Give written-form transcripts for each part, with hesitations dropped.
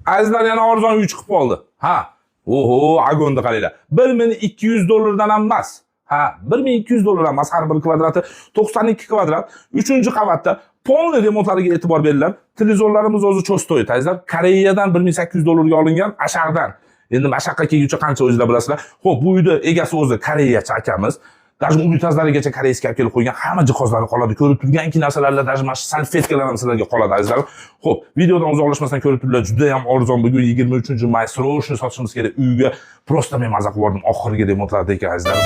Azizlar yana arzon uy chiqib qoldi. Ha. Oho, agonni qaranglar. 1200 dollardan ham emas. Ha, 1200 dollar emas har bir kvadrati 92 kvadrat. 3-qavatda polni remontlariga e'tibor beringlar. Televizorlarimiz o'zi cho'stoy, azizlar. Koreyadan 1800 dollarga olingan, ashaqdan. Endi mashaqqa kelguncha qancha o'zingizlar bilasizlar. Xo'p, bu uyda egasi o'zi koreyacha akamiz. Даже unitazlarigacha koreyskiy olib kelib qo'ygan, hamma jihozlari qoladi. Ko'rib turganki narsalarlar, даже mana shu salfetkalar ham sizlarga qoladi, azizlar. Xo'p, videodan uzoqlashmasdan ko'rib turiblar, juda ham arzon. Bugun 23-may srochniy sotishimiz kerak. Uyga prosta men maza qilib bordim. Oxirgi remontlarda ekan, azizlar.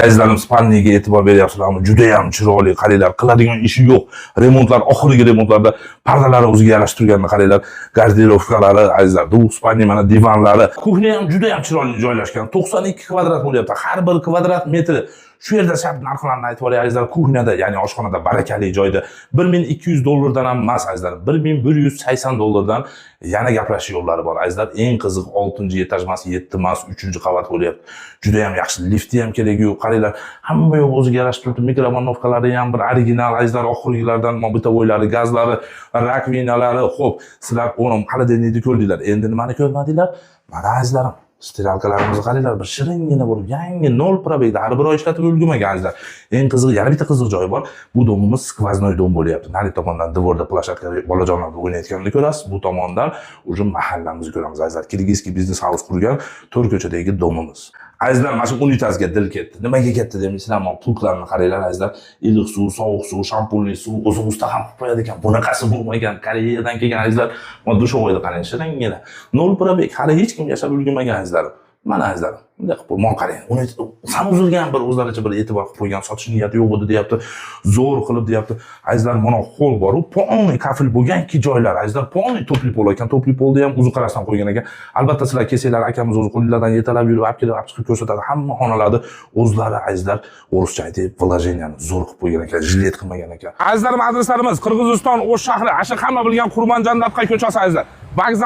Azizlarim, spalniyaga e'tibor beryapsizlarmi? Juda ham chiroyli, qaranglar, qiladigan ishi yo'q. Remontlar, oxirgi remontlarda pardalari o'ziga yarashtirganini qaranglar. Garderovkalari, azizlar, bu spalniya mana divanlari. Kuxnya ham juda ham chiroyli joylashgan. 92 kvadrat bo'lyapti. Har bir kvadrat metri shu yerda shart narxlarni aytib olay, azizlar. Kuxnyada, ya'ni oshxonada barakali joyda 1200 dollardan ham emas, azizlar. 1180 dollardan yana gaplashish yo'llari bor, azizlar. Eng qiziq 6-etaj emas, 7 emas, 3-qavat bo'lyapti. Juda ham yaxshi, lifti ham keragi yo'q. Qaranglar, hamma yo'q o'ziga yarashib turibdi. Mikrovolnovkalari ham bir original, azizlar, oxirgilardan mobitovoylari, gazlari, rakvinalari. Xo'p, sizlar o'nim xolodilnikni ko'rdinglar. Endi nimani ko'rmadinglar? Mana azizlarim, stiralkalarimizni qaranglar, bir shiringina bo'lib, yangi 0 probegda har bir oy ishlatib ulgurmagan, azizlar. Eng qizig'i, yana bitta qiziq joyi bor. Bu domimiz skvoznoy dom bo'lyapti. Nari tomondan dvorda plashatka bolajonlar o'ynayotganini ko'rasiz. Bu tomondan ujum mahallamizni ko'ramiz, azizlar. Kirgizki biznes house qurgan 4 ko'chadagi domimiz. Azizlar, mana shu unitazga dil ketdi. Nimaga ketdi demaysizlarmi? Pultlarni qaranglar, azizlar. Iliq suv, sovuq suv, shampunli suv, o'zimizda ham qilib qo'yadi ekan. Bunaqasi bo'lmagan. Koreyadan kelgan, azizlar. Mana dushovoyda qarang, shiringina. 0 probeg, hali hech kim yashab ulgurmagan, azizlar. Mana azizlar, bunday qilib qo'ymoq qarang. Uni sam uzilgan bir o'zlaricha bir e'tibor qilib qo'ygan, sotish niyati yo'q edi deyapti. Zo'r qilib deyapti. Azizlar, mana hol bor, u polniy kafil bo'lganki joylar, azizlar, polniy topli pol ekan. Topli polni ham o'zi qarashdan qo'ygan ekan. Albatta sizlar kelsanglar, akamiz o'zi qo'llardan yetalab yurib, olib kelib, olib chiqib ko'rsatadi. Hamma xonalarni o'zlari, azizlar, o'rischa aytib, vlojeniyani zo'r qilib qo'ygan ekan, jilet qilmagan ekan. Azizlarim, adreslarimiz Qirg'iziston O'sh shahri, asha hamma bilgan Qurmanjandabqa ko'chasi, azizlar. Vokzal